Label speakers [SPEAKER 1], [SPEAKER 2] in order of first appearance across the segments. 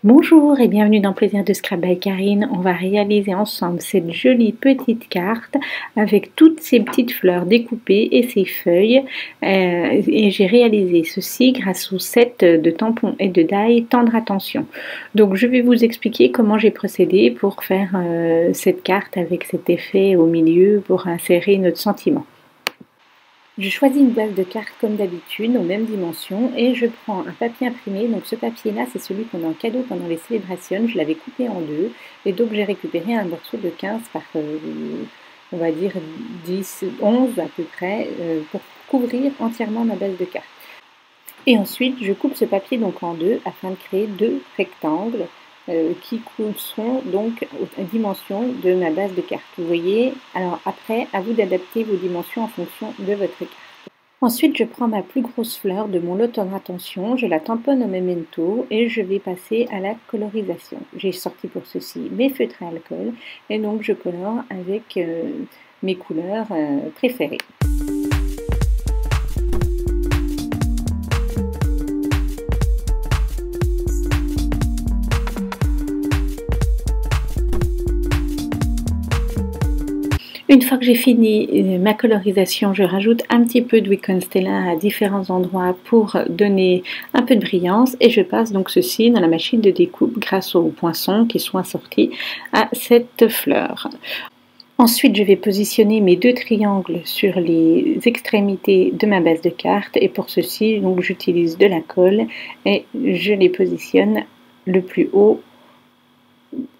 [SPEAKER 1] Bonjour et bienvenue dans Plaisir de Scrap by Karine. On va réaliser ensemble cette jolie petite carte avec toutes ces petites fleurs découpées et ces feuilles. Et j'ai réalisé ceci grâce au set de tampons et de die Tendre Attention. Donc je vais vous expliquer comment j'ai procédé pour faire cette carte avec cet effet au milieu pour insérer notre sentiment. Je choisis une base de cartes comme d'habitude, aux mêmes dimensions, et je prends un papier imprimé. Donc ce papier-là, c'est celui qu'on a en cadeau pendant les célébrations. Je l'avais coupé en deux, et donc j'ai récupéré un morceau de 15 par, on va dire, 10, 11 à peu près, pour couvrir entièrement ma base de cartes. Et ensuite, je coupe ce papier donc en deux, afin de créer deux rectangles, qui sont donc aux dimensions de ma base de carte. Vous voyez, alors après, à vous d'adapter vos dimensions en fonction de votre carte. Ensuite, je prends ma plus grosse fleur de mon lot Tendre Attention, je la tamponne au memento et je vais passer à la colorisation. J'ai sorti pour ceci mes feutres à alcool et donc je colore avec mes couleurs préférées. Une fois que j'ai fini ma colorisation, je rajoute un petit peu d'huile Constella à différents endroits pour donner un peu de brillance et je passe donc ceci dans la machine de découpe grâce aux poinçons qui sont assortis à cette fleur. Ensuite, je vais positionner mes deux triangles sur les extrémités de ma base de carte et pour ceci, donc j'utilise de la colle et je les positionne le plus haut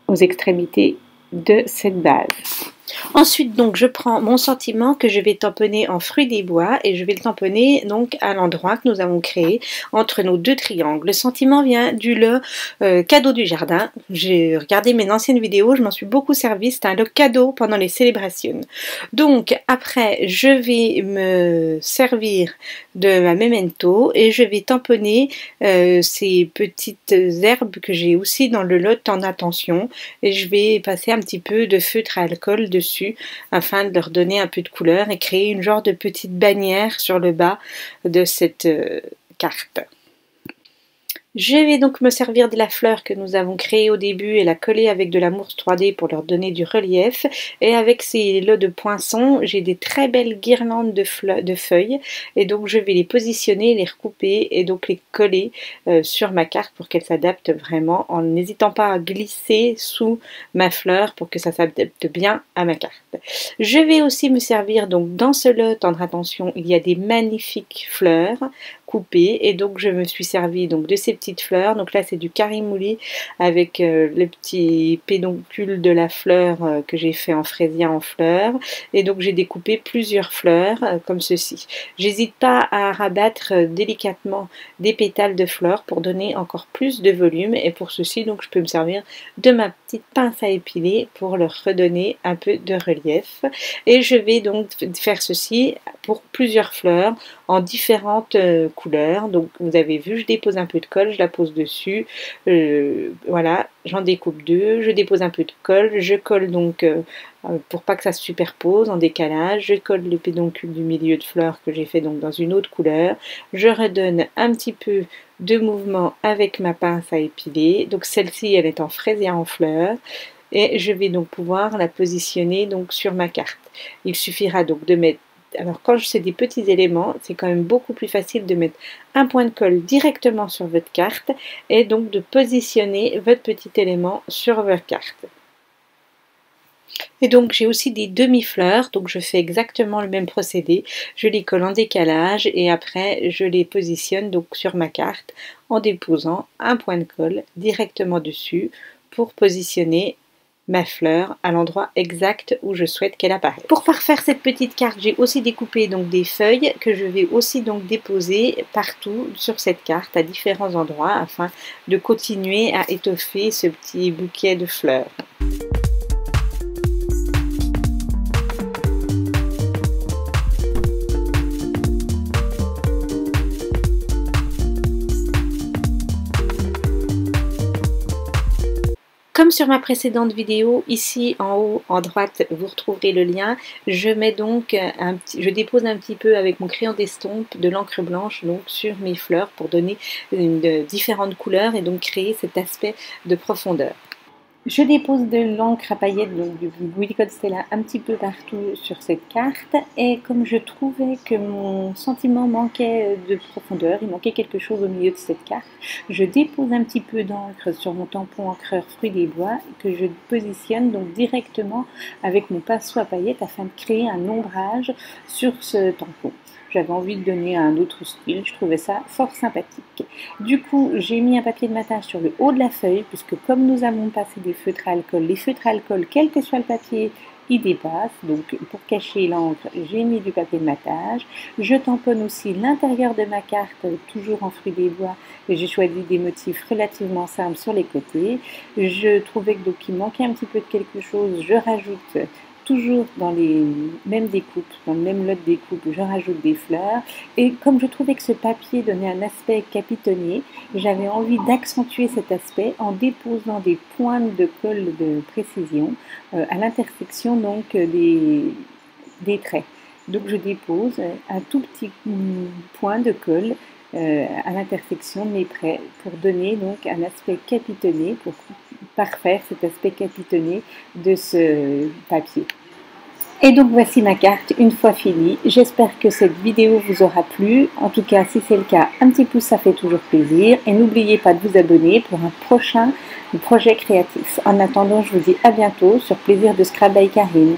[SPEAKER 1] aux extrémités de cette base. Ensuite, donc, je prends mon sentiment que je vais tamponner en fruit des bois et je vais le tamponner donc à l'endroit que nous avons créé entre nos deux triangles. Le sentiment vient du lot cadeau du jardin. J'ai regardé mes anciennes vidéos, je m'en suis beaucoup servi. C'est un lot cadeau pendant les célébrations. Donc, après, je vais me servir de ma memento et je vais tamponner ces petites herbes que j'ai aussi dans le lot Tendre Attention et je vais passer un petit peu de feutre à alcool dessus afin de leur donner un peu de couleur et créer une genre de petite bannière sur le bas de cette carte. Je vais donc me servir de la fleur que nous avons créée au début et la coller avec de la mousse 3D pour leur donner du relief. Et avec ces lots de poinçons, j'ai des très belles guirlandes de feuilles. Et donc je vais les positionner, les recouper et donc les coller sur ma carte pour qu'elles s'adaptent vraiment en n'hésitant pas à glisser sous ma fleur pour que ça s'adapte bien à ma carte. Je vais aussi me servir donc dans ce lot Tendre Attention, il y a des magnifiques fleurs coupées et donc je me suis servi donc de ces petites fleurs. Donc là c'est du carimouli avec le petit pédoncule de la fleur que j'ai fait en fraisier en fleurs et donc j'ai découpé plusieurs fleurs comme ceci. J'hésite pas à rabattre délicatement des pétales de fleurs pour donner encore plus de volume et pour ceci donc je peux me servir de ma petite pince à épiler pour leur redonner un peu de relief et je vais donc faire ceci pour plusieurs fleurs en différentes couleurs. Donc vous avez vu, je dépose un peu de colle, je la pose dessus, voilà, j'en découpe deux, je dépose un peu de colle, je colle donc pour pas que ça se superpose en décalage, je colle le pédoncule du milieu de fleurs que j'ai fait donc dans une autre couleur, je redonne un petit peu de mouvement avec ma pince à épiler, donc celle-ci elle est en fraisier en fleurs, et je vais donc pouvoir la positionner donc sur ma carte. Il suffira donc de mettre, alors quand c'est des petits éléments, c'est quand même beaucoup plus facile de mettre un point de colle directement sur votre carte et donc de positionner votre petit élément sur votre carte. Et donc j'ai aussi des demi-fleurs, donc je fais exactement le même procédé, je les colle en décalage et après je les positionne donc sur ma carte en déposant un point de colle directement dessus pour positionner ma fleur à l'endroit exact où je souhaite qu'elle apparaisse. Pour parfaire cette petite carte, j'ai aussi découpé donc des feuilles que je vais aussi donc déposer partout sur cette carte à différents endroits afin de continuer à étoffer ce petit bouquet de fleurs. Comme sur ma précédente vidéo, ici en haut, en droite, vous retrouverez le lien. Je mets donc je dépose un petit peu avec mon crayon d'estompe de l'encre blanche donc sur mes fleurs pour donner différentes couleurs et donc créer cet aspect de profondeur. Je dépose de l'encre à paillettes, donc du Willy Constella, un petit peu partout sur cette carte. Et comme je trouvais que mon sentiment manquait de profondeur, il manquait quelque chose au milieu de cette carte, je dépose un petit peu d'encre sur mon tampon encreur Fruits des Bois que je positionne donc directement avec mon pinceau à paillettes afin de créer un ombrage sur ce tampon. J'avais envie de donner un autre style, je trouvais ça fort sympathique. Du coup, j'ai mis un papier de matage sur le haut de la feuille, puisque comme nous avons passé des feutres à alcool, les feutres à alcool, quel que soit le papier, ils dépassent. Donc pour cacher l'encre, j'ai mis du papier de matage. Je tamponne aussi l'intérieur de ma carte, toujours en Fruits des Bois, et j'ai choisi des motifs relativement simples sur les côtés. Je trouvais que donc il manquait un petit peu de quelque chose, je rajoute toujours dans les mêmes découpes, dans le même lot de découpes, je rajoute des fleurs. Et comme je trouvais que ce papier donnait un aspect capitonné, j'avais envie d'accentuer cet aspect en déposant des pointes de colle de précision à l'intersection donc des traits. Donc je dépose un tout petit point de colle à l'intersection de mes traits pour donner donc un aspect capitonné, pour parfaire cet aspect capitonné de ce papier. Et donc voici ma carte une fois finie. J'espère que cette vidéo vous aura plu. En tout cas, si c'est le cas, un petit pouce, ça fait toujours plaisir. Et n'oubliez pas de vous abonner pour un prochain projet créatif. En attendant, je vous dis à bientôt sur Plaisir de Scrap by Karine.